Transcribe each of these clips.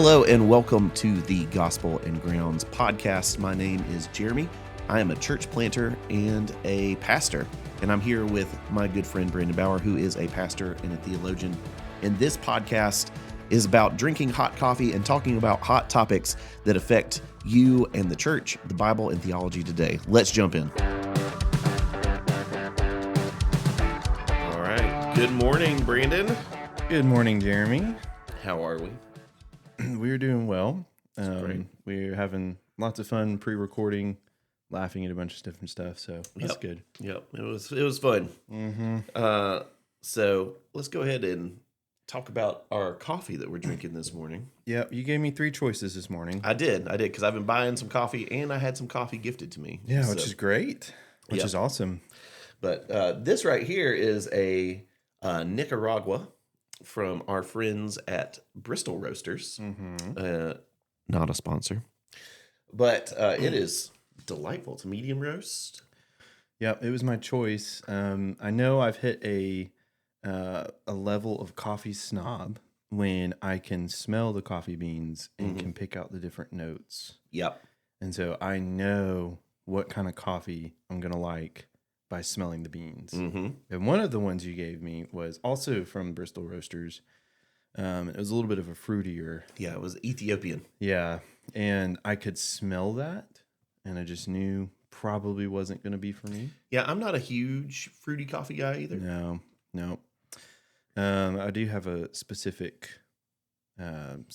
Hello and welcome to the Gospel and Grounds podcast. My name is Jeremy. I am a church planter and a pastor, and I'm here with my good friend Brandon Bauer, who is a pastor and a theologian. And this podcast is about drinking hot coffee and talking about hot topics that affect you and the church, the Bible, and theology today. Let's jump in. All right. Good morning, Brandon. Good morning, Jeremy. How are we? We're doing well. Great. We're having lots of fun pre-recording, laughing at a bunch of different stuff. So that's good. Yep, it was fun. Mm-hmm. So let's go ahead and talk about our coffee that we're drinking this morning. Yeah, you gave me 3 choices this morning. I did, because I've been buying some coffee and I had some coffee gifted to me. Yeah, which is great, which is awesome. But this right here is a Nicaragua from our friends at Bristol Roasters. Mm-hmm. Not a sponsor, but it is delightful. It's a medium roast. Yeah, it was my choice. I know I've hit a level of coffee snob when I can smell the coffee beans and can pick out the different notes. Yep. And so I know what kind of coffee I'm going to like by smelling the beans. Mm-hmm. And one of the ones you gave me was also from Bristol Roasters. It was a little bit of a fruitier. Yeah, it was Ethiopian. Yeah. And I could smell that. And I just knew probably wasn't going to be for me. Yeah, I'm not a huge fruity coffee guy either. No. I do have a specific kind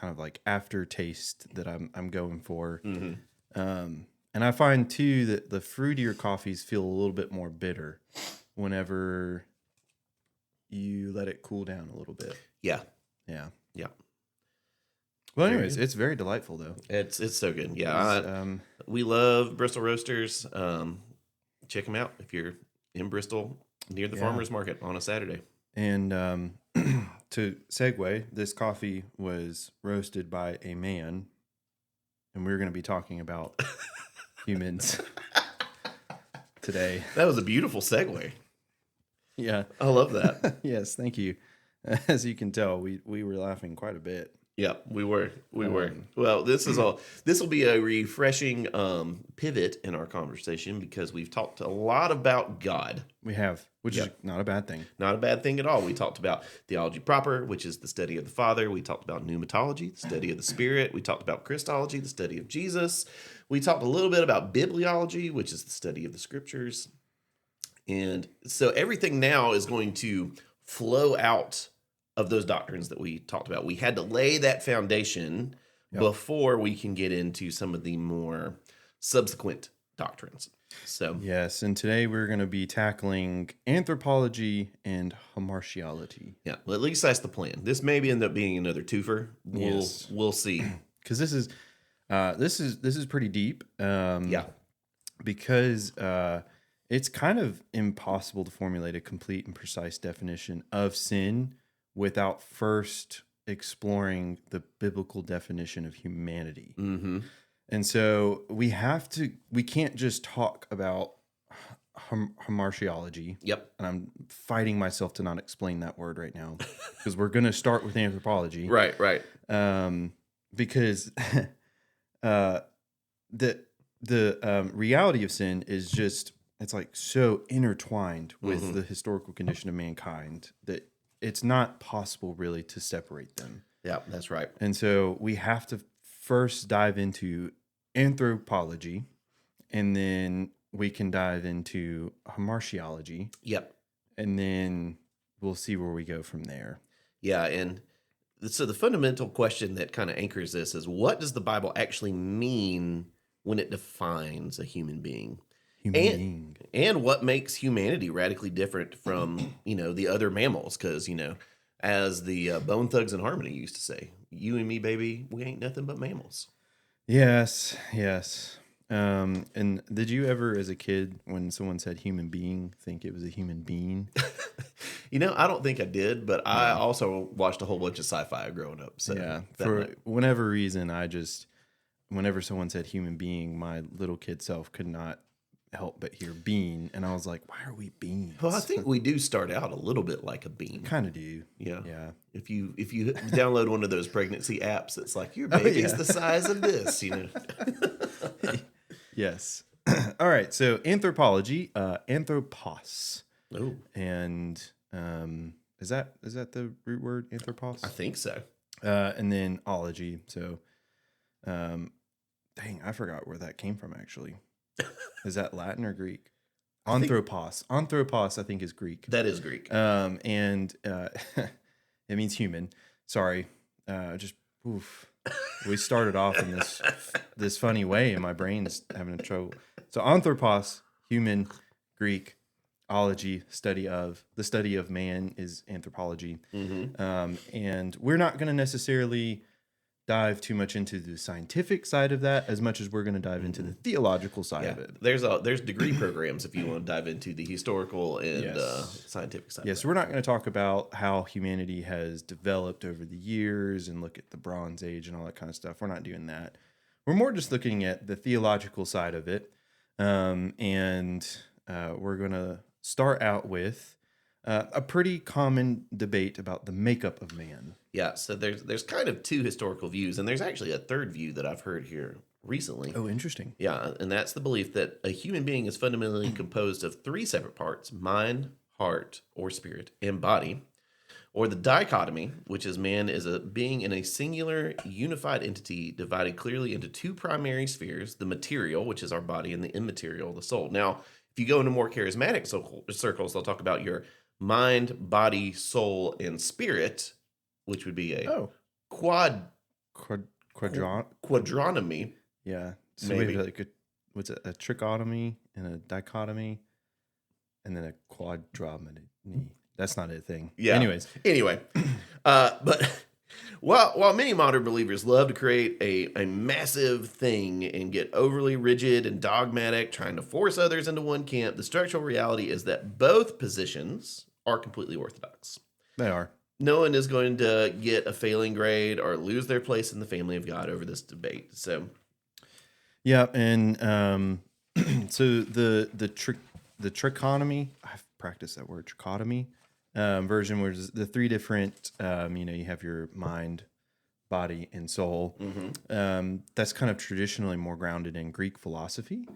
of like aftertaste that I'm going for. Mm-hmm. And I find too that the fruitier coffees feel a little bit more bitter whenever you let it cool down a little bit. Yeah. Well, anyways, it's very delightful though. It's so good. Yeah, we love Bristol Roasters. Check them out if you're in Bristol near the farmers market on a Saturday. And to segue, this coffee was roasted by a man, and we're going to be talking about humans today. That was a beautiful segue. Yeah, I love that. Yes, thank you. As you can tell, we were laughing quite a bit. Yeah, we were. Well, this will be a refreshing pivot in our conversation because we've talked a lot about God. We have, which is not a bad thing. Not a bad thing at all. We talked about theology proper, which is the study of the Father. We talked about pneumatology, the study of the Spirit. We talked about Christology, the study of Jesus. We talked a little bit about bibliology, which is the study of the Scriptures. And so everything now is going to flow out of those doctrines that we talked about. We had to lay that foundation before we can get into some of the more subsequent doctrines. So yes, and today we're going to be tackling anthropology and hamartiology. Yeah, well, at least that's the plan. This may end up being another twofer. We'll see. Because this is pretty deep. Because it's kind of impossible to formulate a complete and precise definition of sin without first exploring the biblical definition of humanity. Mm-hmm. And so we can't just talk about hamartiology. Yep. And I'm fighting myself to not explain that word right now because we're going to start with anthropology. Right. Because the reality of sin is just, it's like so intertwined with the historical condition of mankind that it's not possible really to separate them. Yeah, that's right. And so we have to first dive into anthropology, and then we can dive into hamartiology. Yep. And then we'll see where we go from there. Yeah, and so the fundamental question that kind of anchors this is, what does the Bible actually mean when it defines a human being? And what makes humanity radically different from, the other mammals? Because, as the Bone Thugs and Harmony used to say, you and me, baby, we ain't nothing but mammals. Yes. And did you ever, as a kid, when someone said human being, think it was a human being? I don't think I did, but I also watched a whole bunch of sci-fi growing up. So yeah, for whatever reason, whenever someone said human being, my little kid self could not help but hear bean, and I was like, why are we beans? Well, I think we do start out a little bit like a bean. Kind of do. Yeah. Yeah. If you download one of those pregnancy apps, it's like your baby's the size of this, you know. Yes. All right. So anthropology, anthropos, Oh, and is that the root word anthropos? I think so. And then ology. So, dang, I forgot where that came from. Actually, is that Latin or Greek? Anthropos. Anthropos, I think, is Greek. That is Greek. And it means human. Sorry, just oof. We started off in this funny way, and my brain's having trouble. So anthropos, human, Greek, ology, the study of man is anthropology. And we're not going to necessarily dive too much into the scientific side of that as much as we're going to dive into the theological side of it. There's degree programs if you want to dive into the historical and scientific side. Yes, we're not going to talk about how humanity has developed over the years and look at the Bronze Age and all that kind of stuff. We're not doing that. We're more just looking at the theological side of it. And we're going to start out with a pretty common debate about the makeup of man. Yeah, so there's kind of two historical views, and there's actually a third view that I've heard here recently. Oh, interesting. Yeah, and that's the belief that a human being is fundamentally composed of three separate parts: mind, heart, or spirit, and body. Or the dichotomy, which is man is a being in a singular, unified entity divided clearly into two primary spheres: the material, which is our body, and the immaterial, the soul. Now, if you go into more charismatic circles, they'll talk about your mind, body, soul, and spirit, which would be a quadronomy. Yeah. So Maybe. we have like a trichotomy and a dichotomy, and then a quadrotomy. That's not a thing. Yeah. Anyway, but while many modern believers love to create a massive thing and get overly rigid and dogmatic, trying to force others into one camp, the structural reality is that both positions are completely orthodox. They are. No one is going to get a failing grade or lose their place in the family of God over this debate. So, yeah, and so the trichotomy, I've practiced that word, trichotomy version, where the three different, you have your mind, body, and soul. That's kind of traditionally more grounded in Greek philosophy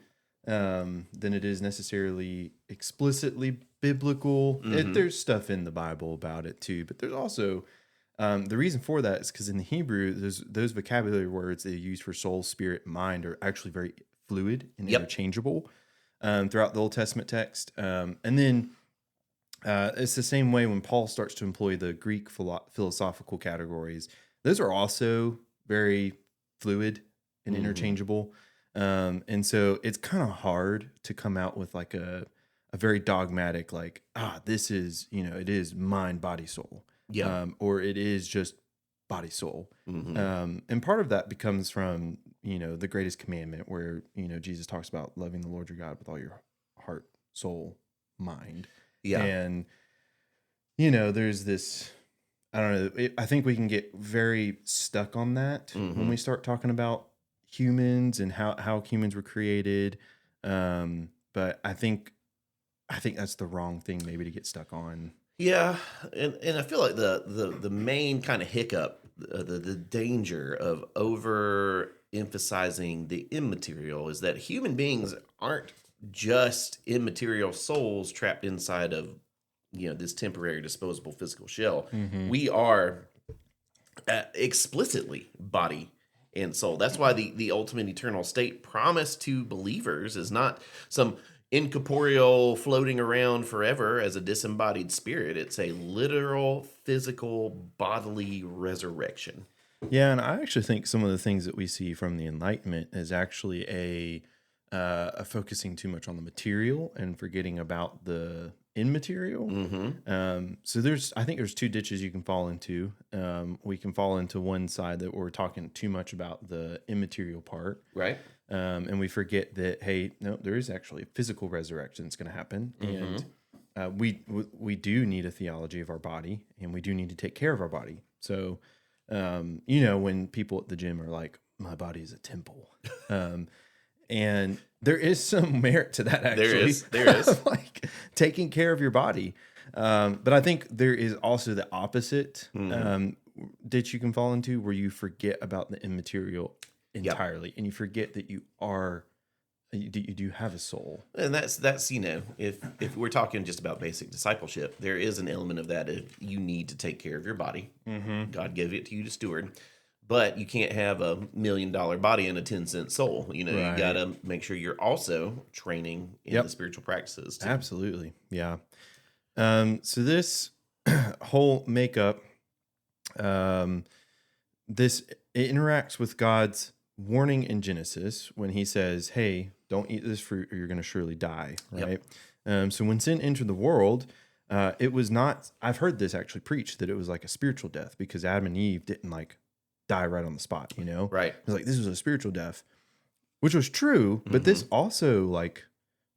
than it is necessarily explicitly biblical. There's stuff in the Bible about it too, but there's also the reason for that is because in the Hebrew, those vocabulary words they use for soul, spirit, mind are actually very fluid and interchangeable throughout the Old Testament text. And then it's the same way when Paul starts to employ the Greek philosophical categories. Those are also very fluid and interchangeable. And so it's kind of hard to come out with like a very dogmatic, like, this is, it is mind, body, soul. yeah. Or it is just body, soul. And part of that becomes from, the greatest commandment where, Jesus talks about loving the Lord your God with all your heart, soul, mind. Yeah. And, there's this, I don't know, I think we can get very stuck on that when we start talking about humans and how humans were created. But I think that's the wrong thing maybe to get stuck on. Yeah, and I feel like the main kind of hiccup, the danger of over emphasizing the immaterial is that human beings aren't just immaterial souls trapped inside of this temporary disposable physical shell. We are explicitly body and soul. That's why the ultimate eternal state promised to believers is not some incorporeal floating around forever as a disembodied spirit. It's a literal, physical, bodily resurrection. Yeah, and I actually think some of the things that we see from the Enlightenment is actually a focusing too much on the material and forgetting about the immaterial. So I think there's two ditches you can fall into. We can fall into one side that we're talking too much about the immaterial part, Right. And we forget that, hey, no, there is actually a physical resurrection that's going to happen, and we do need a theology of our body, and we do need to take care of our body. So, when people at the gym are like, "My body is a temple," And there is some merit to that, actually. There is. Like taking care of your body. But I think there is also the opposite ditch you can fall into where you forget about the immaterial entirely. And you forget that you do have a soul. And that's if we're talking just about basic discipleship, there is an element of that. If you need to take care of your body, God gave it to you to steward, but you can't have $1 million body and a 10-cent soul. You got to make sure you're also training in the spiritual practices too. Absolutely. Yeah. So this whole makeup, it interacts with God's warning in Genesis when he says, hey, don't eat this fruit or you're going to surely die. Right. So when sin entered the world, it was not, I've heard this actually preached, that it was like a spiritual death because Adam and Eve didn't like die right on the spot, Right. It was like, this was a spiritual death, which was true, but this also like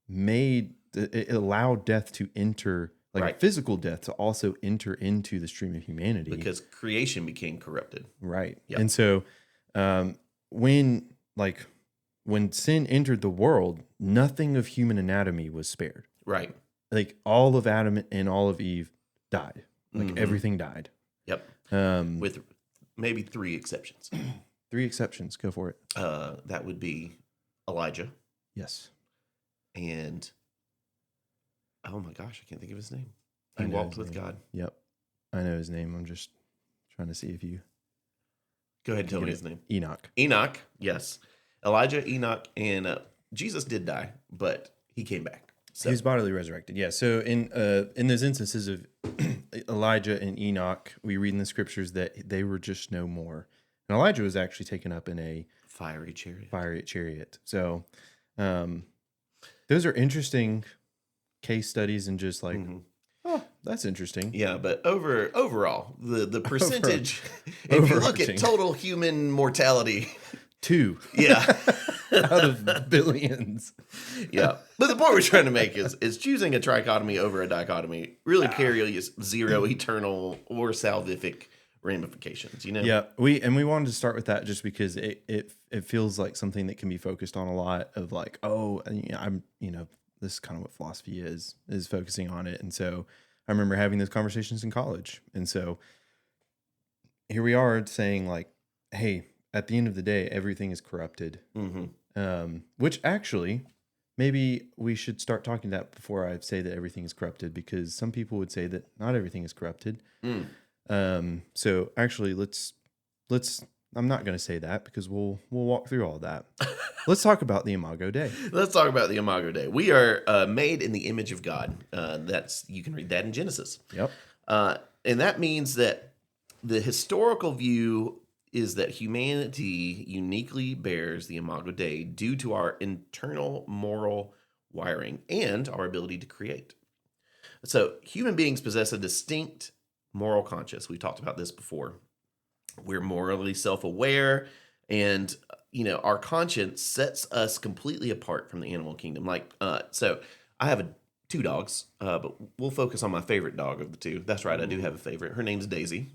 it allowed death to enter, like a physical death to also enter into the stream of humanity. Because creation became corrupted. Right. Yep. And so when sin entered the world, nothing of human anatomy was spared. Right. Like all of Adam and all of Eve died. Like everything died. Yep. With maybe 3 exceptions. 3 exceptions. Go for it. That would be Elijah. Yes. And oh my gosh, I can't think of his name. He walked with God. Yep. I know his name. I'm just trying to see if you... Go ahead and tell me his name. Enoch. Enoch, yes. Elijah, Enoch, and Jesus did die, but he came back. So. He was bodily resurrected. Yeah. So in those instances of Elijah and Enoch, we read in the scriptures that they were just no more. And Elijah was actually taken up in a fiery chariot. So those are interesting case studies and just like, oh, that's interesting. Yeah, but overall, the percentage, if you look at total human mortality, 2. Yeah. Out of billions. Yeah. But the point we're trying to make is choosing a trichotomy over a dichotomy really carries 0 eternal or salvific ramifications, Yeah. We wanted to start with that just because it feels like something that can be focused on a lot of like, oh, I'm, this is kind of what philosophy is focusing on it. And so I remember having those conversations in college. And so here we are saying like, hey, at the end of the day, everything is corrupted. Which actually, maybe we should start talking that before I say that everything is corrupted, because some people would say that not everything is corrupted. So actually, let's. I'm not going to say that because we'll walk through all that. Let's talk about the Imago Dei. Let's talk about the Imago Dei. We are made in the image of God. You can read that in Genesis. Yep. And that means that the historical view is that humanity uniquely bears the Imago Dei due to our internal moral wiring and our ability to create. So human beings possess a distinct moral conscience. We talked about this before. We're morally self-aware, and our conscience sets us completely apart from the animal kingdom. So I have 2 dogs, but we'll focus on my favorite dog of the 2. That's right, I do have a favorite. Her name's Daisy.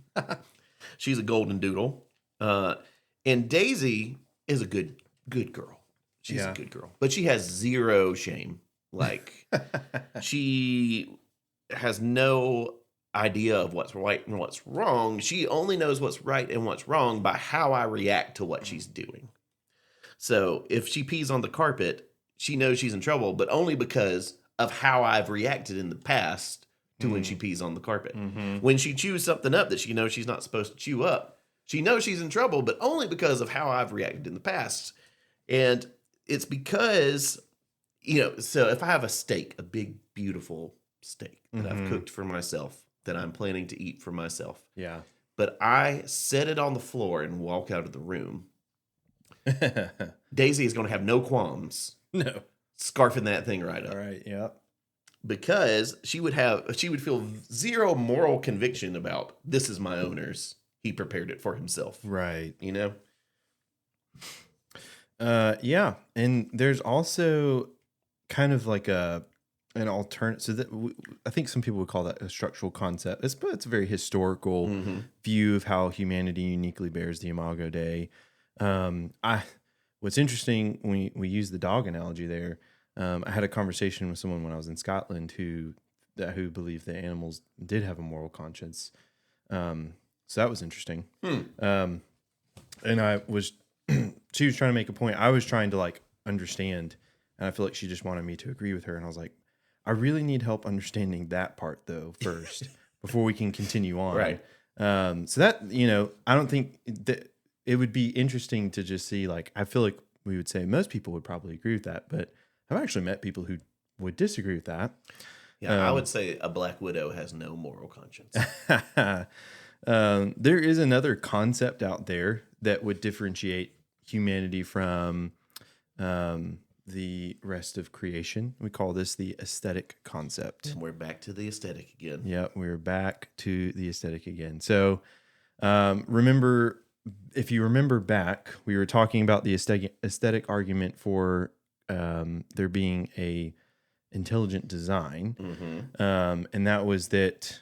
She's a golden doodle. And Daisy is a good girl. She's a good girl, but she has 0 shame. Like she has no idea of what's right and what's wrong. She only knows what's right and what's wrong by how I react to what she's doing. So if she pees on the carpet, she knows she's in trouble, but only because of how I've reacted in the past to when she pees on the carpet. When she chews something up that she knows she's not supposed to chew up, she knows she's in trouble, but only because of how I've reacted in the past. And it's because, so if I have a steak, a big, beautiful steak that I've cooked for myself, that I'm planning to eat for myself. Yeah. But I set it on the floor and walk out of the room. Daisy is going to have no qualms. No. Scarfing that thing right up. All right. Yeah. Because she would feel 0 moral conviction about, this is my owner's. He prepared it for himself. Right. Yeah. And there's also kind of like an alternative. So that I think some people would call that a structural concept. It's a very historical view of how humanity uniquely bears the Imago Dei. what's interesting when we use the dog analogy there, I had a conversation with someone when I was in Scotland who believed that animals did have a moral conscience. So that was interesting. And she was trying to make a point. I was trying to like understand, and I feel like she just wanted me to agree with her. And I was like, I really need help understanding that part though first before we can continue on. Right. So that, I don't think that it would be interesting to just see, like, I feel like we would say most people would probably agree with that, but I've actually met people who would disagree with that. Yeah, I would say a black widow has no moral conscience. There is another concept out there that would differentiate humanity from the rest of creation. We call this the aesthetic concept. And we're back to the aesthetic again. Yeah, we're back to the aesthetic again. So if you remember back, we were talking about the aesthetic argument for there being a intelligent design. And that was that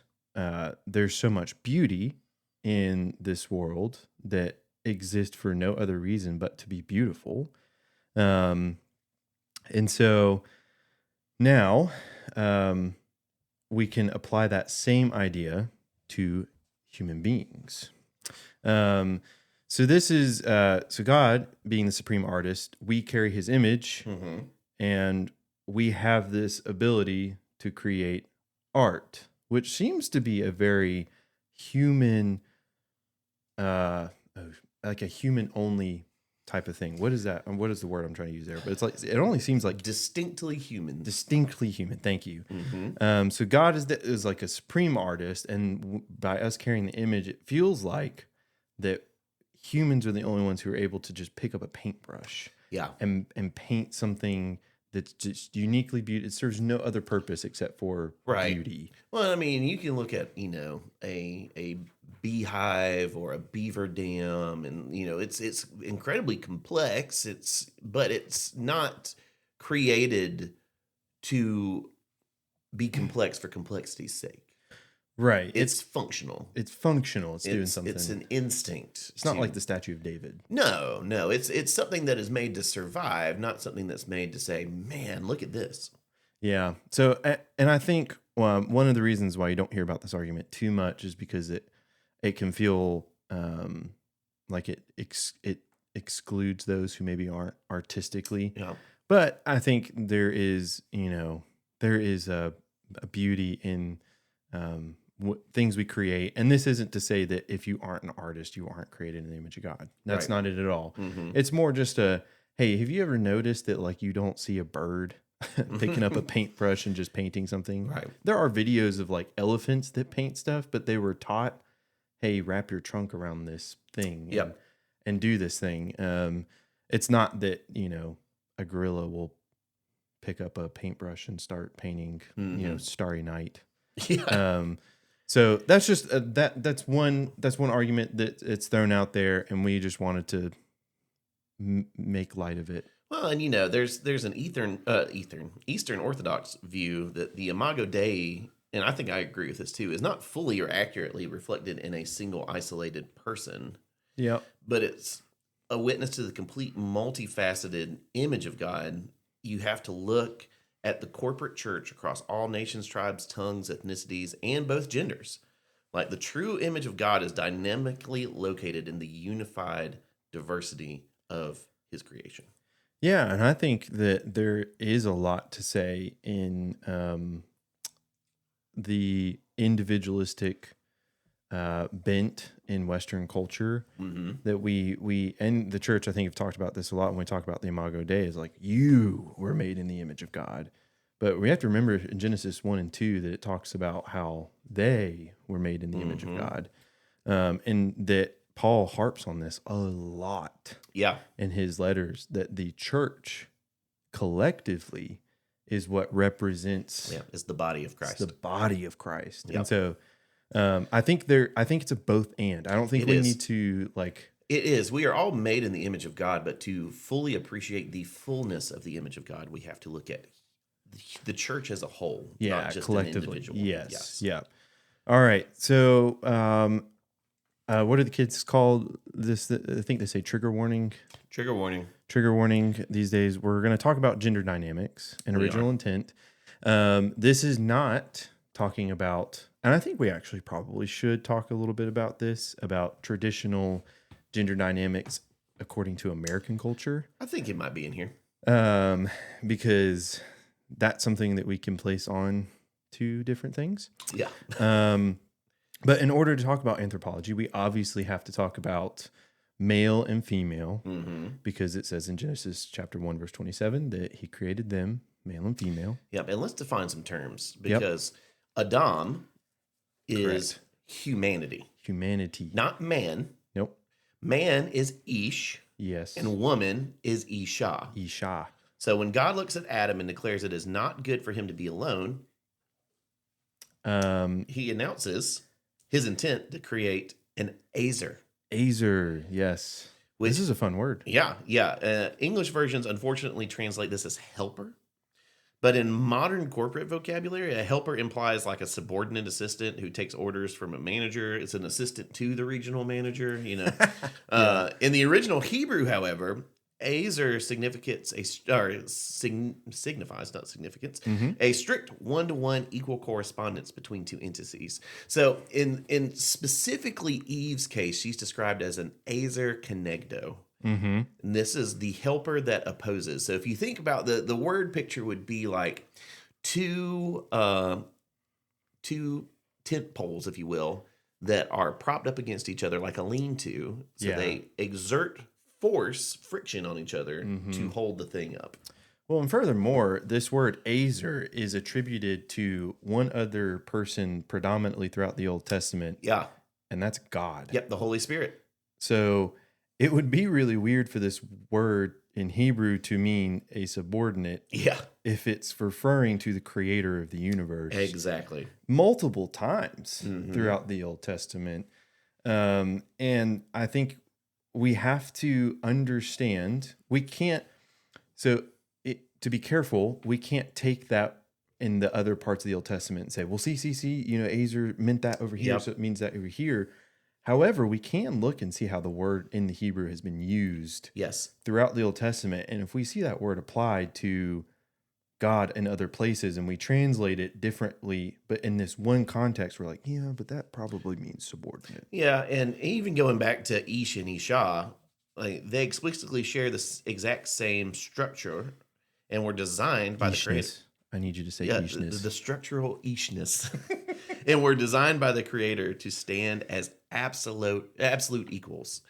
there's so much beauty in this world that exists for no other reason but to be beautiful. And so now we can apply that same idea to human beings. So this is so God being the supreme artist, we carry his image, and we have this ability to create art, which seems to be a very human, like a human only type of thing. What is that? What is the word I'm trying to use there? But it's like, it only seems like Distinctly human. Distinctly human. Thank you. So God is like a supreme artist, and by us carrying the image, it feels like that humans are the only ones who are able to just pick up a paintbrush, and paint something that's just uniquely beautiful. It serves no other purpose except for beauty. Well, I mean, you can look at a beehive or a beaver dam, and it's incredibly complex. But it's not created to be complex for complexity's sake. Right. It's functional. It's functional. It's doing something. It's an instinct. It's not like the statue of David. No. It's something that is made to survive, not something that's made to say, man, look at this. Yeah. So, and I think one of the reasons why you don't hear about this argument too much is because it can feel like it excludes those who maybe aren't artistically. Yeah. But I think there is a beauty in things we create. And this isn't to say that if you aren't an artist, you aren't created in the image of God. That's not it at all. It's more just hey, have you ever noticed that like you don't see a bird picking up a paintbrush and just painting something? Right. There are videos of like elephants that paint stuff, but they were taught, hey, wrap your trunk around this thing and do this thing. It's not that, a gorilla will pick up a paintbrush and start painting, Starry Night. Yeah. So that's just that's one argument that it's thrown out there, and we just wanted to make light of it. Well, and there's an Eastern Orthodox view that the Imago Dei, and I think I agree with this too, is not fully or accurately reflected in a single isolated person. Yeah. But it's a witness to the complete multifaceted image of God. You have to look at the corporate church across all nations, tribes, tongues, ethnicities, and both genders. Like the true image of God is dynamically located in the unified diversity of his creation. Yeah, and I think that there is a lot to say in the individualistic bent in Western culture that we and the church, I think, have talked about this a lot when we talk about the Imago Dei, is like, you were made in the image of God. But we have to remember in Genesis 1 and 2 that it talks about how they were made in the image of God. And that Paul harps on this a lot in his letters, that the church collectively is what represents is the body of Christ. It's the body of Christ. Yep. And so I think it's a both and. I don't think we need to like. It is. We are all made in the image of God, but to fully appreciate the fullness of the image of God, we have to look at the church as a whole, not just collectively. An individual. Yes. Yeah. All right. So, what are the kids called? I think they say trigger warning. Trigger warning. trigger warning these days. We're going to talk about gender dynamics and We original are. intent. This is not talking about, and I think we actually probably should talk a little bit about this, about traditional gender dynamics according to American culture, I think it might be in here. because that's something that we can place on to different things. Yeah. But in order to talk about anthropology, we obviously have to talk about male and female, because it says in Genesis chapter 1, verse 27, that he created them, male and female. Yep. And let's define some terms, because Adam is Correct. humanity, Humanity. not man. Nope. Man is Ish, Yes. and woman is Isha. Isha. So when God looks at Adam and declares it is not good for him to be alone, he announces his intent to create an Azer. Azer. Yes. Which, This is a fun word. Yeah. English versions unfortunately translate this as helper. But in modern corporate vocabulary, a helper implies like a subordinate assistant who takes orders from a manager. It's an assistant to the regional manager, you know. In the original Hebrew, however, Azer signifies, not significance, a strict one-to-one equal correspondence between two entities. So in specifically Eve's case, she's described as an Azer kenegdo. And this is the helper that opposes. So if you think about the word picture would be like two tent poles, if you will, that are propped up against each other like a lean-to. So they exert friction on each other to hold the thing up. Well, and furthermore, this word Azer is attributed to one other person predominantly throughout the Old Testament. Yeah. And that's God. Yep, the Holy Spirit. So it would be really weird for this word in Hebrew to mean a subordinate. Yeah. If it's referring to the creator of the universe. Exactly. Multiple times throughout the Old Testament. And I think we have to understand, we can't, to be careful, we can't take that in the other parts of the Old Testament and say, well, see, Azer meant that over here, so it means that over here. However, we can look and see how the word in the Hebrew has been used throughout the Old Testament. And if we see that word applied to God in other places and we translate it differently, but in this one context, we're like, yeah, but that probably means subordinate. Yeah, and even going back to Ish and Isha, like they explicitly share this exact same structure and were designed by the creator. I need you to say ishness. The structural ishness. And were designed by the creator to stand as absolute equals.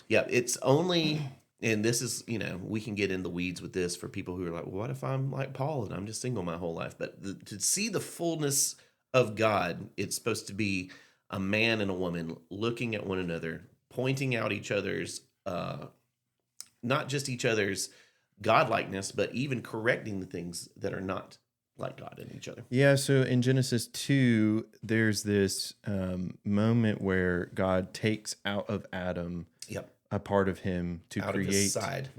Yeah, it's only, and this is, we can get in the weeds with this for people who are like, well, what if I'm like Paul and I'm just single my whole life? But to see the fullness of God, it's supposed to be a man and a woman looking at one another, pointing out each other's, not just each other's godlikeness, but even correcting the things that are not like God in each other. Yeah, so in Genesis 2, there's this moment where God takes out of Adam a part of him to out create of his side.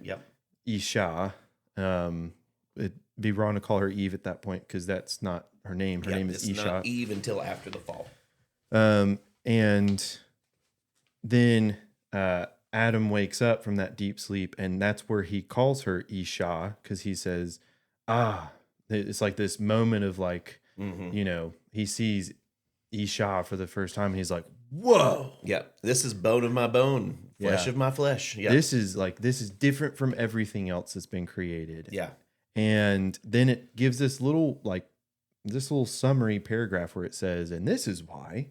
Isha. It'd be wrong to call her Eve at that point because that's not her name. Her name is Isha. Not Eve until after the fall. And then Adam wakes up from that deep sleep, and that's where he calls her Isha because he says, it's like this moment of like, he sees Isha for the first time and he's like, whoa. Yeah. This is bone of my bone, flesh of my flesh. Yeah. This is different from everything else that's been created. Yeah. And then it gives this little summary paragraph where it says, and this is why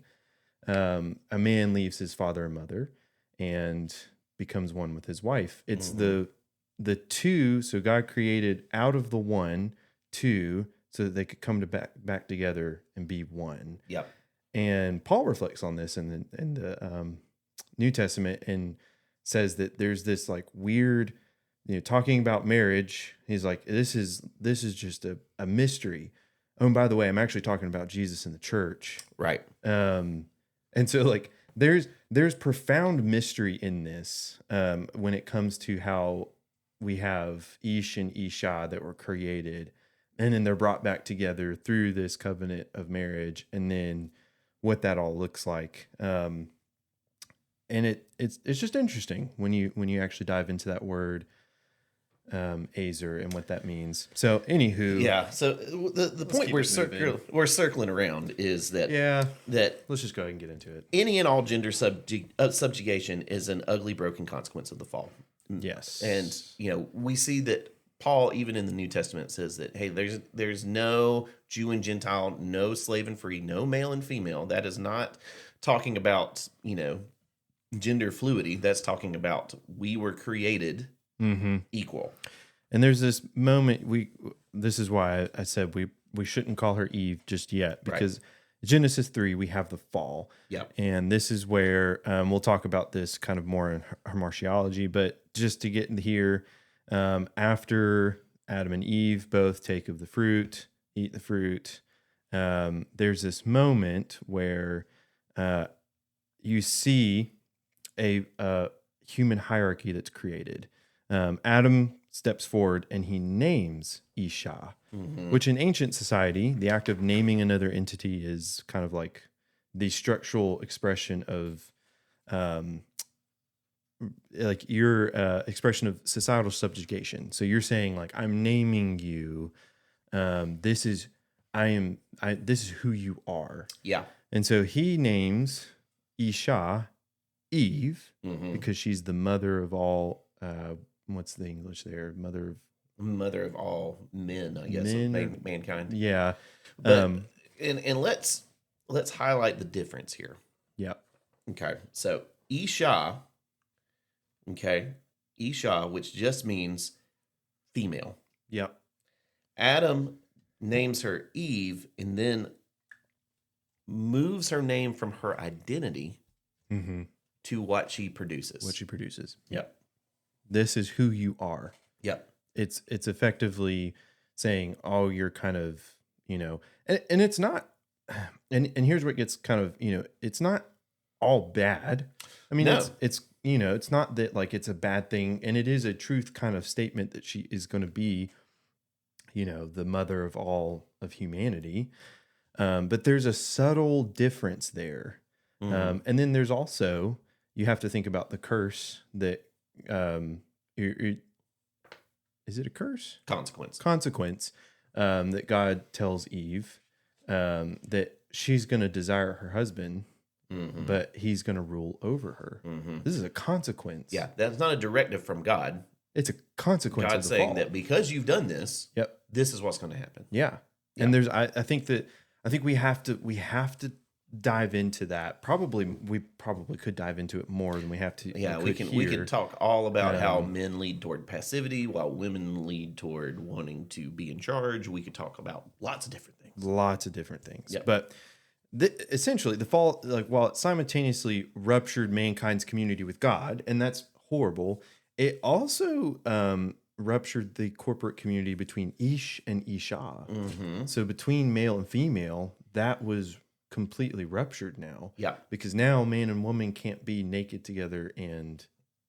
a man leaves his father and mother and becomes one with his wife. It's the two. So God created out of the one, two, so that they could come back together and be one. Yep. And Paul reflects on this in the New Testament and says that there's this like weird, talking about marriage. He's like, this is just a mystery. Oh, and by the way, I'm actually talking about Jesus in the church. Right. And so like there's profound mystery in this when it comes to how we have Ish and Isha that were created, and then they're brought back together through this covenant of marriage, and then what that all looks like. And it's just interesting when you actually dive into that word. azer and what that means. So, anywho, Yeah. So the point keep we're it moving. we're circling around is that yeah, that let's just go ahead and get into it. any and all gender subjugation is an ugly, broken consequence of the fall. Yes, And we see that Paul, even in the New Testament, says that hey, there's no Jew and Gentile, no slave and free, no male and female. That is not talking about gender fluidity. That's talking about we were created equal. And there's this moment this is why I said we shouldn't call her Eve just yet, because Genesis 3 we have the fall. Yep. And this is where we'll talk about this kind of more in hamartiology, but just to get in here, after Adam and Eve both take of the fruit, eat the fruit, there's this moment where you see a human hierarchy that's created. Adam steps forward and he names Isha, which in ancient society, the act of naming another entity is kind of like the structural expression of like your expression of societal subjugation. So you're saying like, I'm naming you. This is who you are. Yeah. And so he names Isha Eve Mm-hmm. because she's the mother of all. What's the English there? Mother of all men, I guess, mankind. Yeah. But and let's highlight the difference here. Yeah. Okay. So Isha, which just means female. Yeah. Adam names her Eve and then moves her name from her identity to what she produces. Yep. This is who you are. Yep. It's effectively saying, oh, you're kind of, and it's not, and here's what gets kind of, it's not all bad. I mean, No. it's it's not that like it's a bad thing, and it is a truth kind of statement that she is going to be, the mother of all of humanity. But there's a subtle difference there. And then there's also, you have to think about the curse that, is it a curse? Consequence that God tells Eve that she's going to desire her husband, but he's going to rule over her. This is a consequence. Yeah, that's not a directive from God. It's a consequence God's of the saying fall. that because you've done this, Yep, this is what's going to happen. Yeah. And there's, I think we have to dive into that. We probably could dive into it more than we have to. Yeah, we can talk all about how men lead toward passivity while women lead toward wanting to be in charge. We could talk about lots of different things. Yep. But essentially, the fall, like while it simultaneously ruptured mankind's community with God, and that's horrible, it also ruptured the corporate community between Ish and Isha. So between male and female, that was completely ruptured now. Yeah. Because now man and woman can't be naked together and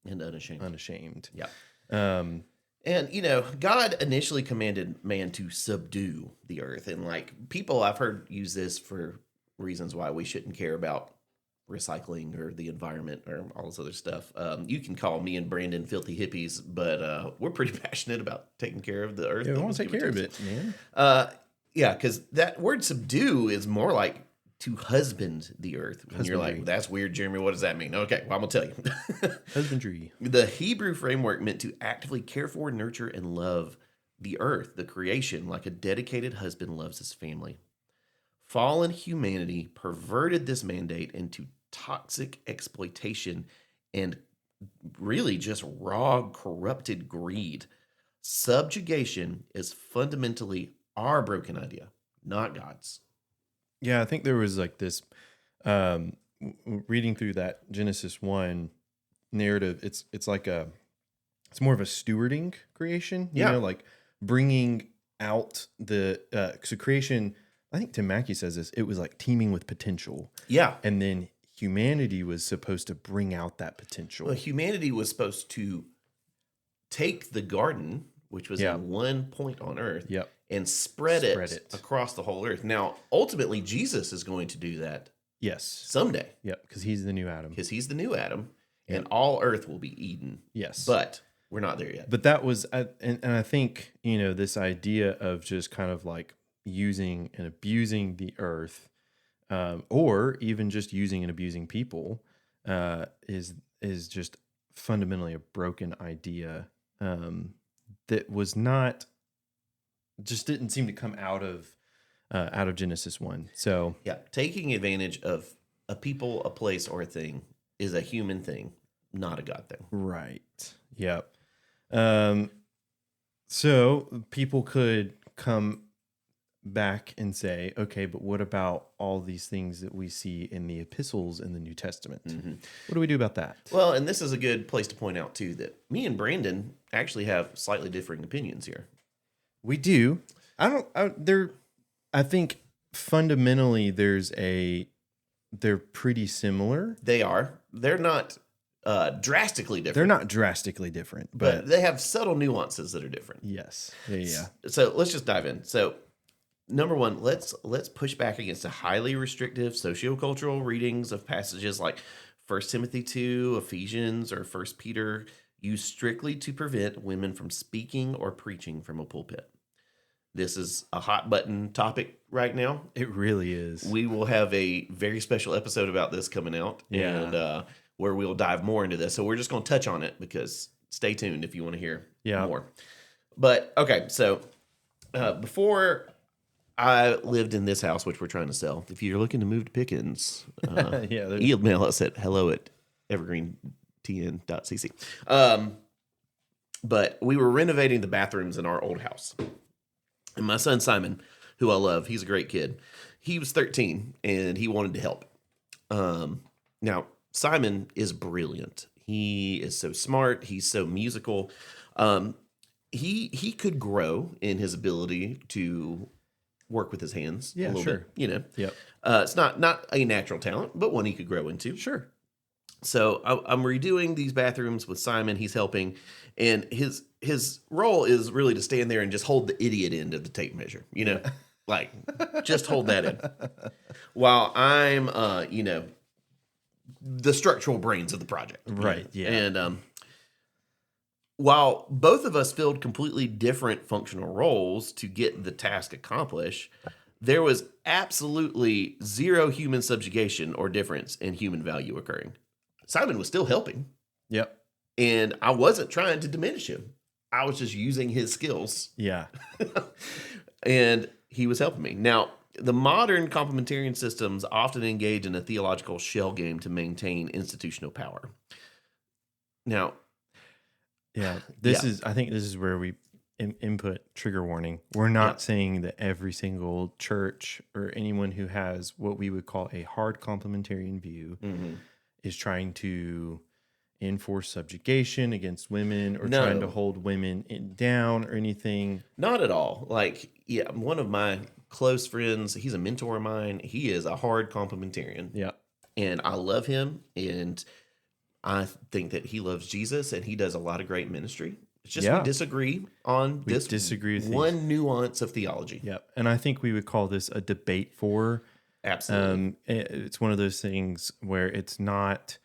unashamed. Yeah. And God initially commanded man to subdue the earth. And like people I've heard use this for reasons why we shouldn't care about recycling or the environment or all this other stuff. You can call me and Brandon filthy hippies, but we're pretty passionate about taking care of the earth. Yeah, we want to take care of it, man. Yeah, because that word subdue is more like to husband the earth. And you're like, that's weird, Jeremy. What does that mean? Okay, well, I'm going to tell you. Husbandry. The Hebrew framework meant to actively care for, nurture, and love the earth, the creation, like a dedicated husband loves his family. Fallen humanity perverted this mandate into toxic exploitation and really just raw, corrupted greed. Subjugation is fundamentally our broken idea, not God's. Yeah, I think there was like this, reading through that Genesis 1 narrative, it's more of a stewarding creation, you know, like bringing out so creation, I think Tim Mackey says this, it was like teeming with potential. Yeah. And then humanity was supposed to bring out that potential. Well, humanity was supposed to take the garden, which was in one point on earth, and spread it across the whole earth. Now, ultimately, Jesus is going to do that. Yes. Someday. Yep, because he's the new Adam. And all earth will be Eden. Yes. But We're not there yet. But that was, and I think, this idea of just kind of like using and abusing the earth, or even just using and abusing people, is just fundamentally a broken idea, that was not, just didn't seem to come out of Genesis 1. So Yeah, taking advantage of a people, a place, or a thing is a human thing, not a God thing. right, yep. So people could come back and say, okay, but what about all these things that we see in the epistles in the New Testament? What do we do about that? Well, and this is a good place to point out too that me and Brandon actually have slightly differing opinions here. We do. I think fundamentally they're pretty similar. They are. They're not drastically different. They're not drastically different, but they have subtle nuances that are different. Yes. Yeah. So let's just dive in. So number one, let's push back against the highly restrictive sociocultural readings of passages like 1 Timothy 2, Ephesians, or 1 Peter, used strictly to prevent women from speaking or preaching from a pulpit. This is a hot button topic right now. It really is. We will have a very special episode about this coming out, and where we'll dive more into this. So we're just going to touch on it because stay tuned if you want to hear more. But okay, so before I lived in this house, which we're trying to sell, if you're looking to move to Pickens, email us at hello@evergreentn.cc. But we were renovating the bathrooms in our old house. And my son, Simon, who I love, he's a great kid. He was 13 and he wanted to help. Now, Simon is brilliant. He is so smart. He's so musical. He could grow in his ability to work with his hands a little bit. Yep. It's not a natural talent, but one he could grow into. Sure. So I'm redoing these bathrooms with Simon. He's helping, and his role is really to stand there and just hold the idiot end of the tape measure. Like just hold that in, while I'm the structural brains of the project. Right. Yeah. And while both of us filled completely different functional roles to get the task accomplished, there was absolutely zero human subjugation or difference in human value occurring. Simon was still helping. Yep. And I wasn't trying to diminish him. I was just using his skills. Yeah. And he was helping me. Now, the modern complementarian systems often engage in a theological shell game to maintain institutional power. Now, I think this is where we input trigger warning. We're not saying that every single church or anyone who has what we would call a hard complementarian view is trying to enforce subjugation against women or trying to hold women down or anything. Not at all. One of my close friends, he's a mentor of mine. He is a hard complementarian. Yeah. And I love him, and I think that he loves Jesus, and he does a lot of great ministry. It's just we disagree on one nuance of theology. Yep. And I think we would call this a debate for. Absolutely. It's one of those things where it's not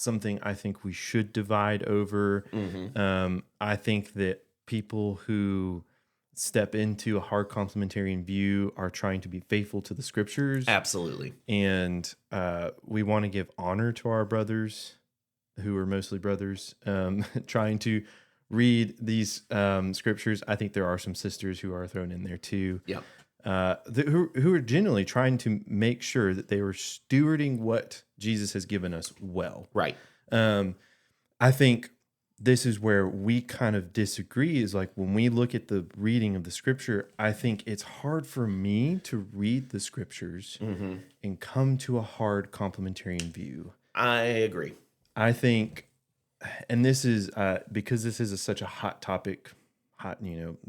something I think we should divide over. I think that people who step into a hard complementarian view are trying to be faithful to the scriptures. Absolutely. And we want to give honor to our brothers, who are mostly brothers, trying to read these scriptures. I think there are some sisters who are thrown in there too. Yeah. Who are genuinely trying to make sure that they are stewarding what Jesus has given us well. Right. I think this is where we kind of disagree, is like when we look at the reading of the scripture, I think it's hard for me to read the scriptures and come to a hard complementarian view. I agree. I think, and this is because this is such a hot topic,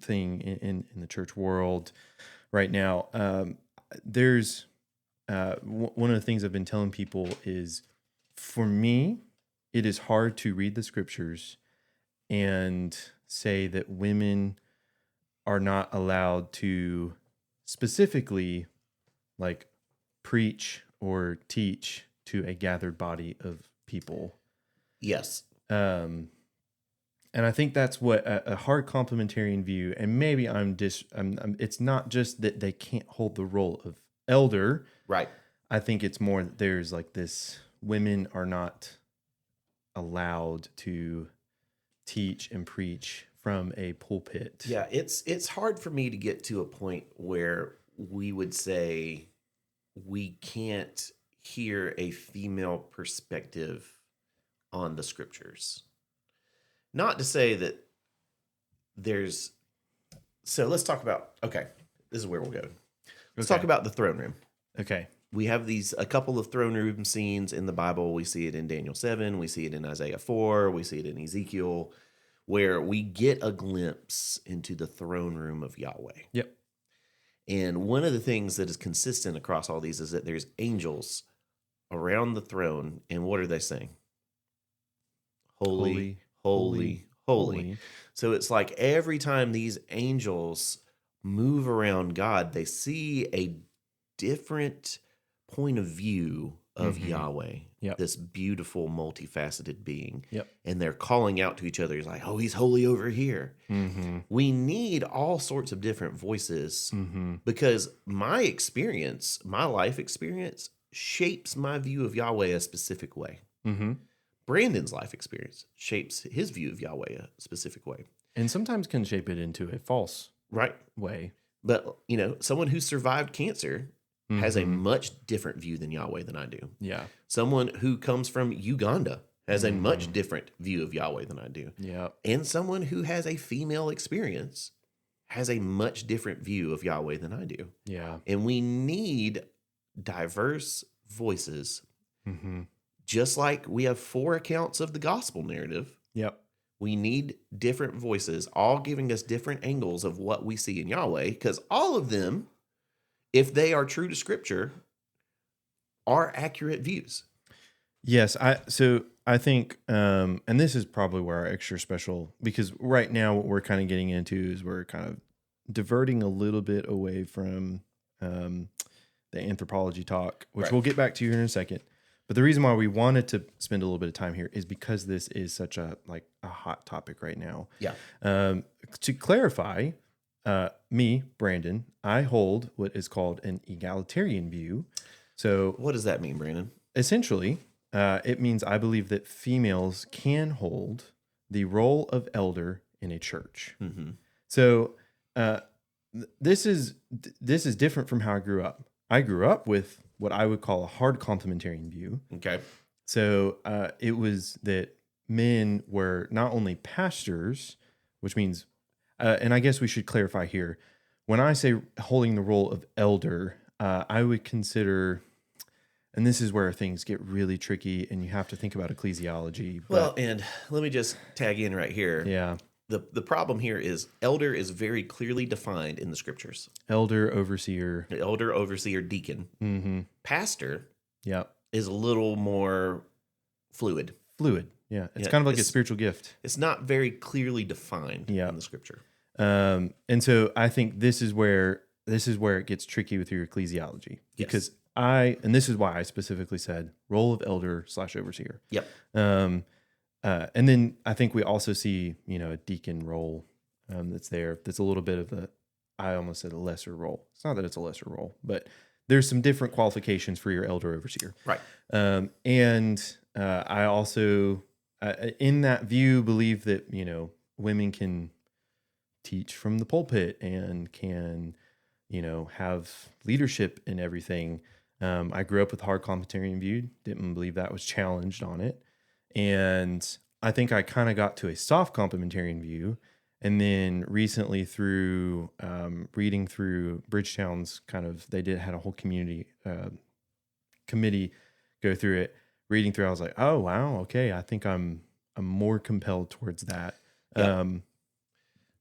thing in the church world right now. There's one of the things I've been telling people is, for me, it is hard to read the scriptures and say that women are not allowed to specifically preach or teach to a gathered body of people. Yes. And I think that's what a hard complementarian view, and maybe it's not just that they can't hold the role of elder. Right. I think it's more that there's like this, women are not allowed to teach and preach from a pulpit. Yeah, it's hard for me to get to a point where we would say we can't hear a female perspective on the scriptures. Not to say that there's... So let's talk about... Okay, this is where we'll go. Let's talk about the throne room. Okay. We have a couple of throne room scenes in the Bible. We see it in Daniel 7. We see it in Isaiah 4. We see it in Ezekiel, where we get a glimpse into the throne room of Yahweh. Yep. And one of the things that is consistent across all these is that there's angels around the throne. And what are they saying? Holy, holy, holy. So it's like every time these angels move around God, they see a different point of view of Yahweh, this beautiful, multifaceted being. Yep. And they're calling out to each other. It's like, oh, he's holy over here. We need all sorts of different voices because my experience, my life experience, shapes my view of Yahweh a specific way. Brandon's life experience shapes his view of Yahweh a specific way. And sometimes can shape it into a false way. But, someone who survived cancer has a much different view than Yahweh than I do. Yeah. Someone who comes from Uganda has a much different view of Yahweh than I do. Yeah. And someone who has a female experience has a much different view of Yahweh than I do. Yeah. And we need diverse voices. Just like we have 4 accounts of the gospel narrative. Yep. We need different voices, all giving us different angles of what we see in Yahweh, because all of them, if they are true to Scripture, are accurate views. Yes, I think, and this is probably where our extra special, because right now what we're kind of getting into is we're kind of diverting a little bit away from the anthropology talk, which we'll get back to here in a second. But the reason why we wanted to spend a little bit of time here is because this is such a hot topic right now. Yeah. To clarify, me, Brandon, I hold what is called an egalitarian view. So what does that mean, Brandon? Essentially, it means I believe that females can hold the role of elder in a church. So this is different from how I grew up. I grew up with what I would call a hard complementarian view. Okay. So it was that men were not only pastors, which means, and I guess we should clarify here, when I say holding the role of elder, I would consider, and this is where things get really tricky and you have to think about ecclesiology. Well, and let me just tag in right here. Yeah. The problem here is elder is very clearly defined in the scriptures. Elder, overseer. Elder, overseer, deacon. Pastor is a little more fluid. Yeah. It's kind of like a spiritual gift. It's not very clearly defined in the scripture. And so I think this is where it gets tricky with your ecclesiology. Because and this is why I specifically said role of elder / overseer. Yep. And then I think we also see, a deacon role that's there. That's a little bit of I almost said a lesser role. It's not that it's a lesser role, but there's some different qualifications for your elder overseer. Right. And I also, in that view, believe that, women can teach from the pulpit and can, have leadership in everything. I grew up with hard complementarian view. Didn't believe that was challenged on it. And I think I kind of got to a soft complementarian view. And then recently through reading through Bridgetown's had a whole community committee go through it. Reading through, I was like, oh, wow, okay. I think I'm more compelled towards that. Yep.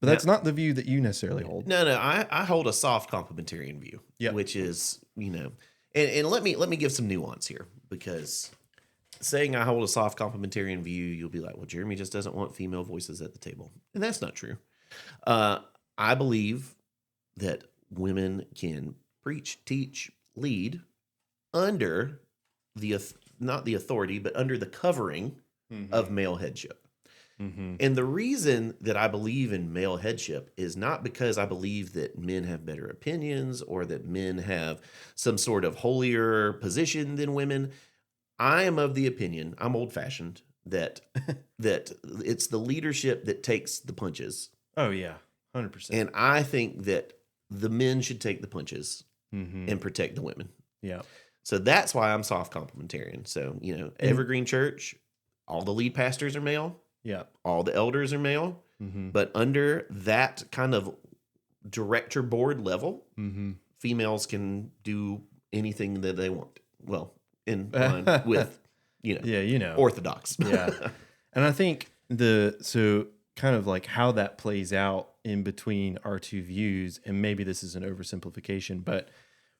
But that's not the view that you necessarily hold. No, I hold a soft complementarian view, which is, and let me give some nuance here, because saying I hold a soft complementarian view, you'll be like, well, Jeremy just doesn't want female voices at the table. And that's not true. I believe that women can preach, teach, lead under not the authority, but under the covering of male headship. And the reason that I believe in male headship is not because I believe that men have better opinions or that men have some sort of holier position than women. I am of the opinion, I'm old fashioned, that that it's the leadership that takes the punches. Oh yeah, 100%. And I think that the men should take the punches and protect the women. Yeah. So that's why I'm soft complementarian. So, Evergreen Church, all the lead pastors are male. Yeah. All the elders are male. But under that kind of director board level, females can do anything that they want. Well, in line with, orthodox. Yeah. And I think so kind of like how that plays out in between our two views, and maybe this is an oversimplification, but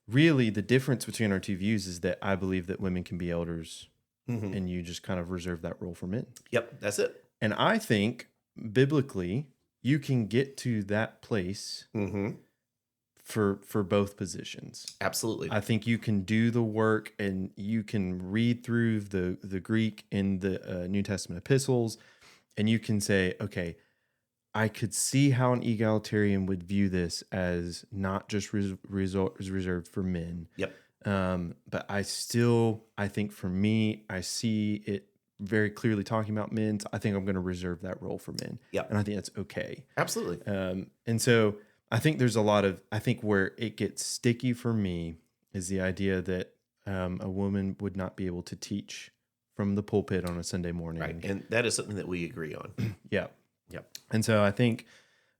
really the difference between our two views is that I believe that women can be elders and you just kind of reserve that role for men. Yep, that's it. And I think biblically you can get to that place for both positions. Absolutely. I think you can do the work and you can read through the Greek in the New Testament epistles and you can say, okay, I could see how an egalitarian would view this as not just reserved for men. Yep. But I think for me, I see it very clearly talking about men. So I think I'm going to reserve that role for men. Yep. And I think that's okay. Absolutely. And so I think there's I think where it gets sticky for me is the idea that a woman would not be able to teach from the pulpit on a Sunday morning. Right. And that is something that we agree on. Yeah. Yep. And so I think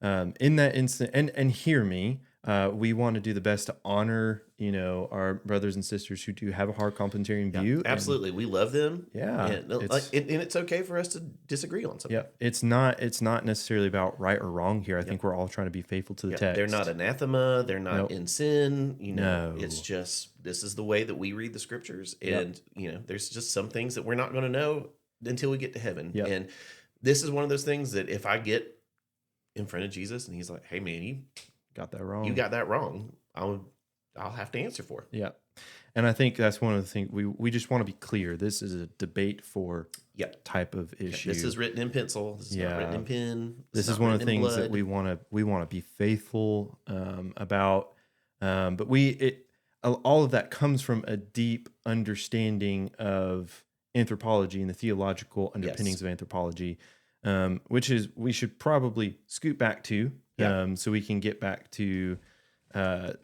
in that instant, and hear me, we want to do the best to honor, our brothers and sisters who do have a hard complementarian view. Absolutely. We love them. Yeah. And it's okay for us to disagree on something. Yeah. It's not necessarily about right or wrong here. I think we're all trying to be faithful to the text. They're not anathema. They're not in sin. No. It's just, this is the way that we read the scriptures. And, there's just some things that we're not going to know until we get to heaven. Yep. And this is one of those things that if I get in front of Jesus and he's like, hey man, you got that wrong. You got that wrong. I'll have to answer for it. Yeah. And I think that's one of the things we just want to be clear. This is a debate for type of issue. This is written in pencil. This is not written in pen. This is one of the things that we want to be faithful about. But all of that comes from a deep understanding of anthropology and the theological underpinnings of anthropology, which is we should probably scoot back to so we can get back to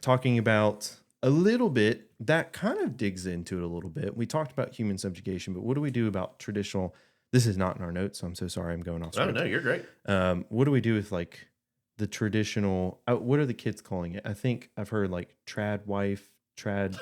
talking about a little bit that kind of digs into it a little bit. We talked about human subjugation, but what do we do about traditional? This is not in our notes, so I'm so sorry I'm going off script. Oh, no, you're great. What do we do with like the traditional, what are the kids calling it? I think I've heard like trad wife, trad.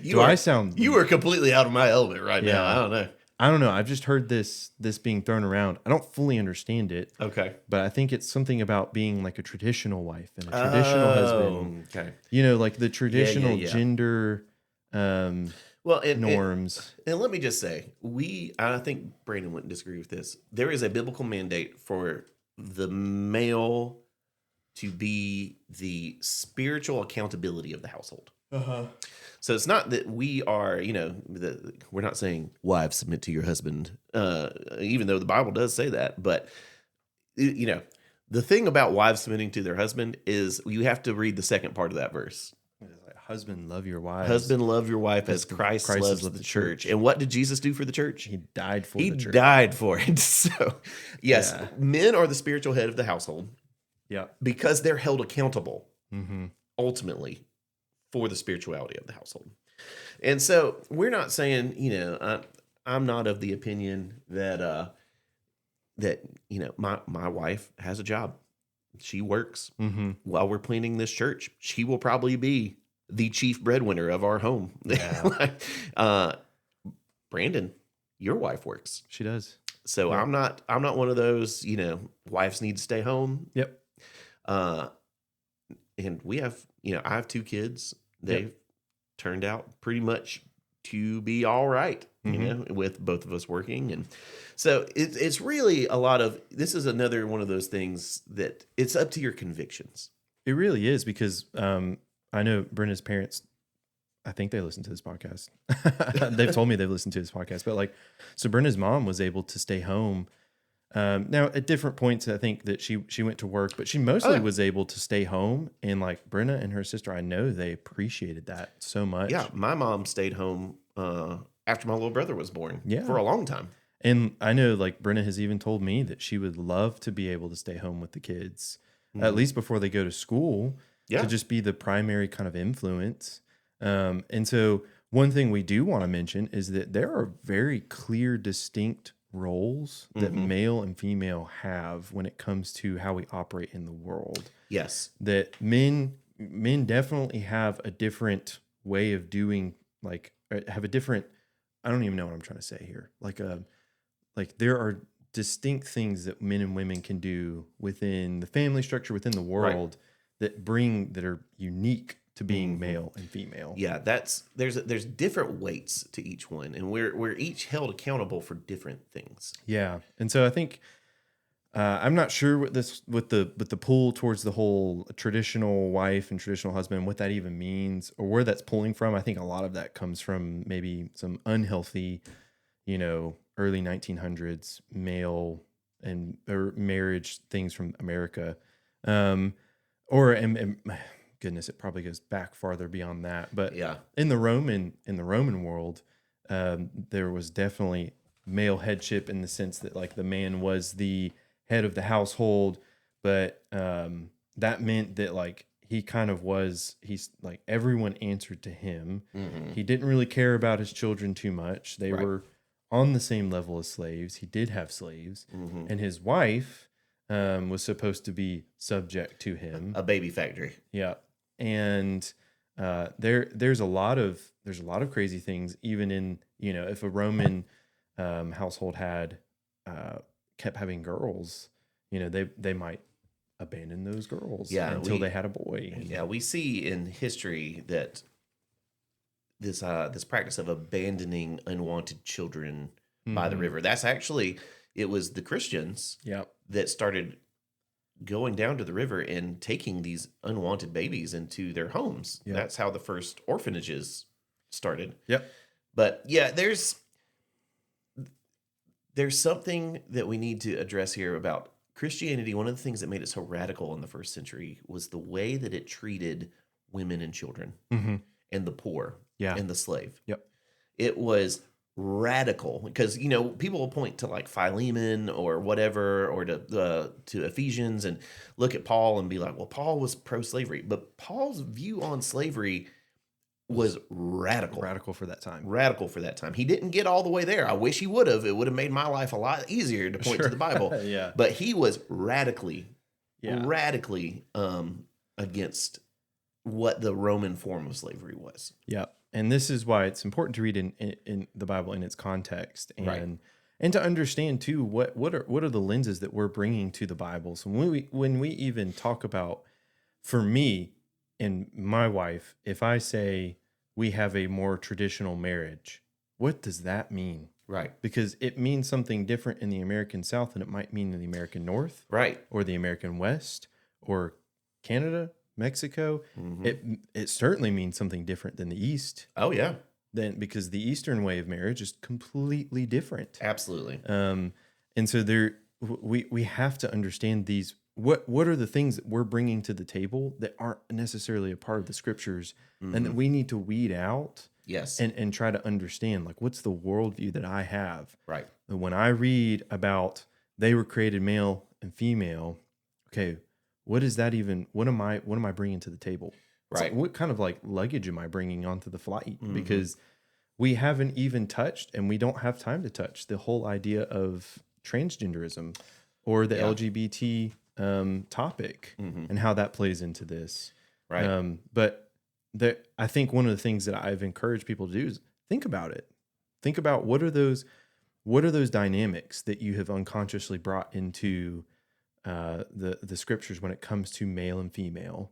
You are completely out of my element right now. I don't know. I've just heard this being thrown around. I don't fully understand it. Okay. But I think it's something about being like a traditional wife and a traditional husband. Okay. Like the traditional gender norms. And let me just say, I think Brandon wouldn't disagree with this. There is a biblical mandate for the male to be the spiritual accountability of the household. So it's not that we are, we're not saying wives submit to your husband, even though the Bible does say that. But, the thing about wives submitting to their husband is you have to read the second part of that verse. Like, husband, love your wives. Husband, love your wife as Christ loves the church. And what did Jesus do for the church? He died for the church. He died for it. So, yes, men are the spiritual head of the household. Yeah. Because they're held accountable, ultimately, for the spirituality of the household. And so we're not saying, I'm not of the opinion that my wife has a job. She works while we're planning this church. She will probably be the chief breadwinner of our home. Yeah. Brandon, your wife works. She does. So I'm not one of those, wives need to stay home. Yep. And we have, I have 2 kids. They've turned out pretty much to be all right, with both of us working. And so it's really a lot of, this is another one of those things that it's up to your convictions. It really is, because I know Brenda's parents I think they listen to this podcast. They've told me they've listened to this podcast, but like, so Brenna's mom was able to stay home. Now at different points, I think that she went to work, but she mostly was able to stay home. And like Brenna and her sister, I know they appreciated that so much. Yeah, my mom stayed home after my little brother was born for a long time. And I know like Brenna has even told me that she would love to be able to stay home with the kids, at least before they go to school, to just be the primary kind of influence. And so one thing we do want to mention is that there are very clear, distinct roles that male and female have when it comes to how we operate in the world. Yes. That men definitely have a different way of doing, like have a different, I don't even know what I'm trying to say here. Like there are distinct things that men and women can do within the family structure, within the world, that are unique to being male and female. Yeah, there's different weights to each one, and we're each held accountable for different things. Yeah, and so I think I'm not sure what the pull towards the whole traditional wife and traditional husband, what that even means, or where that's pulling from. I think a lot of that comes from maybe some unhealthy, early 1900s male or marriage things from America, and goodness, it probably goes back farther beyond that. But in the Roman world, there was definitely male headship in the sense that like the man was the head of the household, but that meant that like he's like everyone answered to him. He didn't really care about his children too much. They were on the same level as slaves. He did have slaves, and his wife was supposed to be subject to him. A baby factory. Yeah. And there's a lot of crazy things, even in, if a Roman household had kept having girls, they might abandon those girls until they had a boy. Yeah, we see in history that this practice of abandoning unwanted children by the river, that's actually, it was the Christians that started going down to the river and taking these unwanted babies into their homes. Yep. That's how the first orphanages started. Yep. But yeah, there's something that we need to address here about Christianity. One of the things that made it so radical in the first century was the way that it treated women and children and the poor and the slave. Yep. It was radical because people will point to like Philemon or whatever, or to Ephesians, and look at Paul and be like, well, Paul was pro-slavery, but Paul's view on slavery was radical for that time. He didn't get all the way there. I wish he would have. It would have made my life a lot easier to point to the Bible. But he was radically against what the Roman form of slavery was. Yeah. And this is why it's important to read in the Bible in its context, and to understand too what are the lenses that we're bringing to the Bible. So when we even talk about, for me and my wife, if I say we have a more traditional marriage, what does that mean? Right. Because it means something different in the American South than it might mean in the American North, or the American West, or Canada, Mexico. It certainly means something different than the East. Oh yeah. Because the Eastern way of marriage is completely different. Absolutely. And so we have to understand these. What are the things that we're bringing to the table that aren't necessarily a part of the scriptures, and that we need to weed out. Yes. And try to understand, like, what's the worldview that I have? Right. And when I read about they were created male and female, okay, what is that even? What am I bringing to the table? Right. So what kind of like luggage am I bringing onto the flight? Because we haven't even touched, and we don't have time to touch, the whole idea of transgenderism or the LGBT topic and how that plays into this. Right. But I think one of the things that I've encouraged people to do is think about it. Think about what are those dynamics that you have unconsciously brought into the scriptures when it comes to male and female,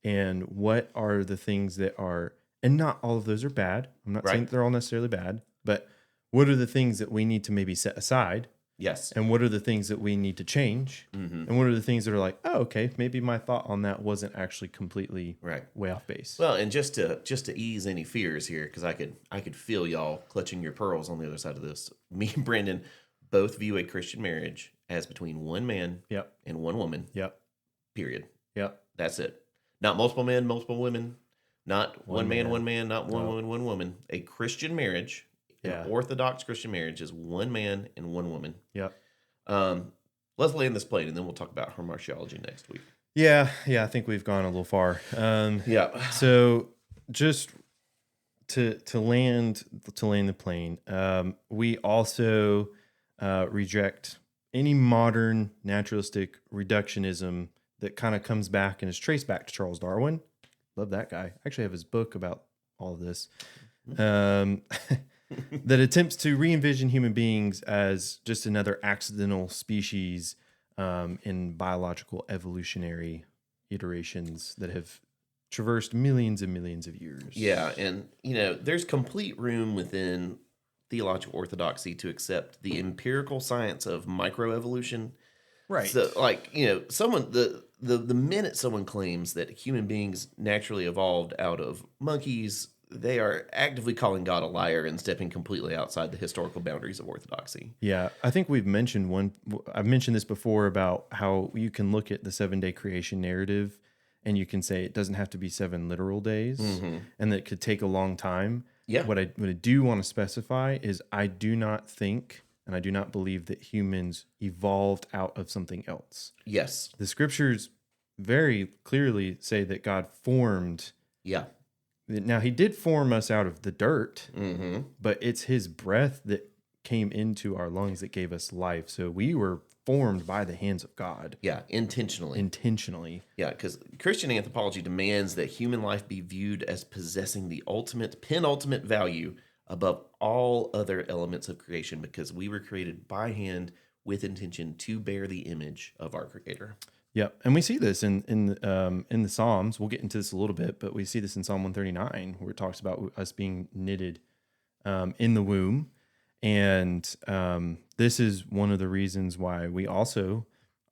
and what are the things that are, and not all of those are bad. I'm not saying that they're all necessarily bad, but what are the things that we need to maybe set aside Yes. And what are the things that we need to change? And what are the things that are like, oh, okay, maybe my thought on that wasn't actually completely way off base. Well, and just to ease any fears here, because I could feel y'all clutching your pearls on the other side of this. Me and Brendan both view a Christian marriage as between one man and one woman. Period. That's it. Not multiple men, multiple women. Not one man, not one woman, one woman. A Christian marriage. An orthodox Christian marriage is one man and one woman. Let's land this plane, and then we'll talk about hamartiology next week. Yeah, I think we've gone a little far. So just to land the plane, we also reject any modern naturalistic reductionism that kind of comes back and is traced back to Charles Darwin. Love that guy. I actually have his book about all of this. That attempts to re-envision human beings as just another accidental species in biological evolutionary iterations that have traversed millions and millions of years. Yeah, and there's complete room within theological orthodoxy to accept the empirical science of microevolution. Right. So, someone the minute someone claims that human beings naturally evolved out of monkeys, they are actively calling God a liar and stepping completely outside the historical boundaries of orthodoxy. Yeah, I think I've mentioned this before about how you can look at the 7-day creation narrative and you can say it doesn't have to be 7 literal days and that it could take a long time. Yeah. What I do want to specify is I do not think and I do not believe that humans evolved out of something else. Yes. The scriptures very clearly say that God formed. Yeah. Now, he did form us out of the dirt, but it's his breath that came into our lungs that gave us life. So we were formed by the hands of God. Yeah, intentionally. Yeah, because Christian anthropology demands that human life be viewed as possessing the penultimate value above all other elements of creation, because we were created by hand with intention to bear the image of our Creator. Yeah, and we see this in the Psalms. We'll get into this a little bit, but we see this in Psalm 139, where it talks about us being knitted in the womb. And this is one of the reasons why we also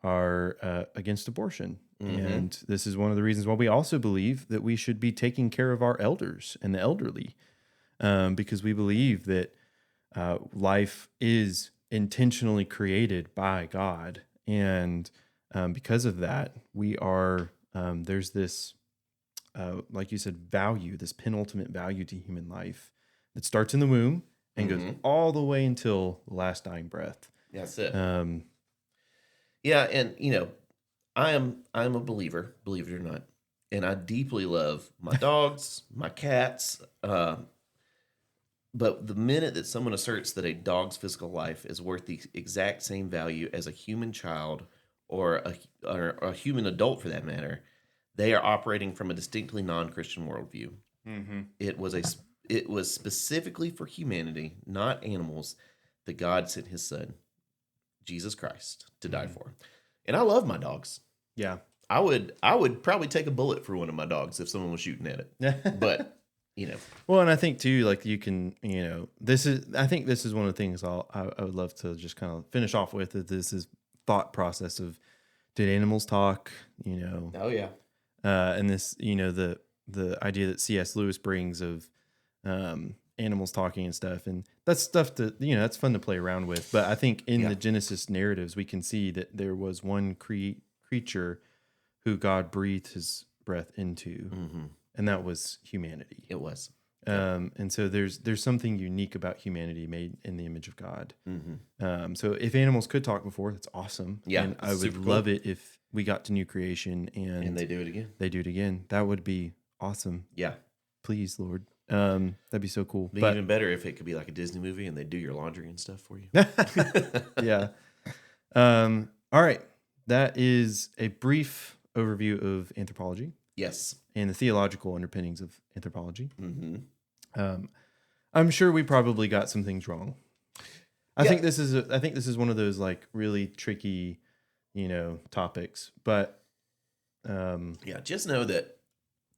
are against abortion. And this is one of the reasons why we also believe that we should be taking care of our elders and the elderly, because we believe that life is intentionally created by God. And because of that, we are, there's this, like you said, value, this penultimate value to human life that starts in the womb and goes all the way until the last dying breath. That's it. Yeah, and I'm a believer, believe it or not, and I deeply love my dogs, my cats. But the minute that someone asserts that a dog's physical life is worth the exact same value as a human child or a human adult, for that matter, they are operating from a distinctly non-Christian worldview. It was specifically for humanity, not animals, that God sent His Son, Jesus Christ, to die for. And I love my dogs. Yeah, I would probably take a bullet for one of my dogs if someone was shooting at it. But well, and I think too, like you can, I think this is one of the things I would love to just kind of finish off with. This is thought process of, did animals talk? Oh yeah. And this, the idea that C.S. Lewis brings of animals talking and stuff, and that's stuff that that's fun to play around with. But I think in the Genesis narratives, we can see that there was one creature who God breathed His breath into, and that was humanity. It was. And so there's something unique about humanity made in the image of God. So if animals could talk before, that's awesome. Yeah, and I would love it if we got to new creation and they do it again. They do it again. That would be awesome. Yeah, please, Lord. That'd be so cool. But even better if it could be like a Disney movie and they do your laundry and stuff for you. Yeah. All right. That is a brief overview of anthropology. Yes. And the theological underpinnings of anthropology. I'm sure we probably got some things wrong. I think this is one of those like really tricky, topics. But just know that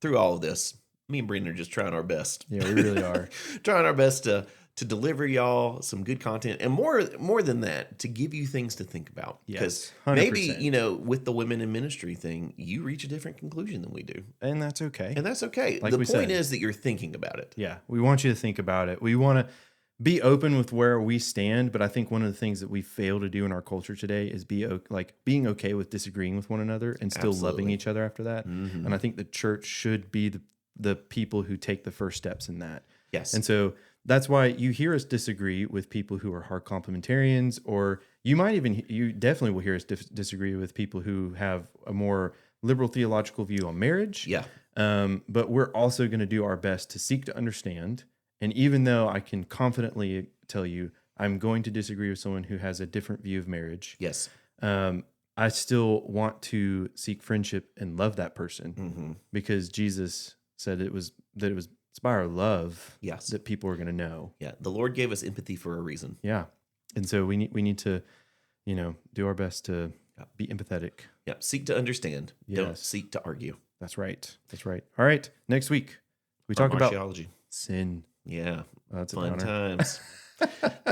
through all of this, me and Brendan are just trying our best. Yeah, we really are trying our best to deliver y'all some good content, and more than that, to give you things to think about. Because Yes, 100%. maybe, with the women in ministry thing, you reach a different conclusion than we do. And that's okay. And that's okay. Like the we point said. is that you're thinking about it. Yeah, we want you to think about it. We want to be open with where we stand, but I think one of the things that we fail to do in our culture today is being okay with disagreeing with one another and still loving each other after that. Mm-hmm. And I think the church should be the people who take the first steps in that. Yes. And so that's why you hear us disagree with people who are hard complementarians, or you definitely will hear us disagree with people who have a more liberal theological view on marriage. Yeah. But we're also going to do our best to seek to understand. And even though I can confidently tell you I'm going to disagree with someone who has a different view of marriage, Yes. I still want to seek friendship and love that person because Jesus said it was by our love that people are going to know. Yeah. The Lord gave us empathy for a reason. Yeah. And so we need to, do our best to be empathetic. Yeah. Seek to understand. Yes. Don't seek to argue. That's right. All right. Next week, we talk about Theology. sin. Yeah. That's fun times.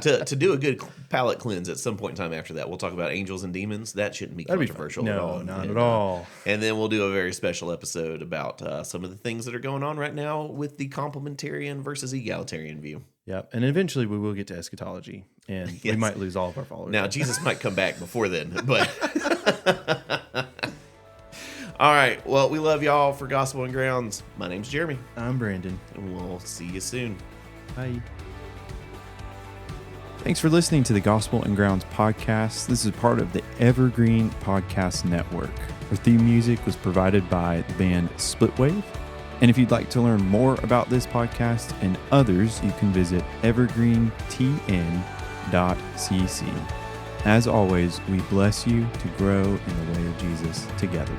to do a good palate cleanse at some point in time after that, we'll talk about angels and demons. That shouldn't be controversial at all. No, not at all. And then we'll do a very special episode about some of the things that are going on right now with the complementarian versus egalitarian view. Yep. And eventually we will get to eschatology, and we might lose all of our followers. Now, Jesus might come back before then, but... All right. Well, we love y'all for Gospel and Grounds. My name's Jeremy. I'm Brandon. And we'll see you soon. Bye. Thanks for listening to the Gospel and Grounds podcast. This is part of the Evergreen Podcast Network. Our theme music was provided by the band Splitwave. And if you'd like to learn more about this podcast and others, you can visit evergreentn.cc. As always, we bless you to grow in the way of Jesus together.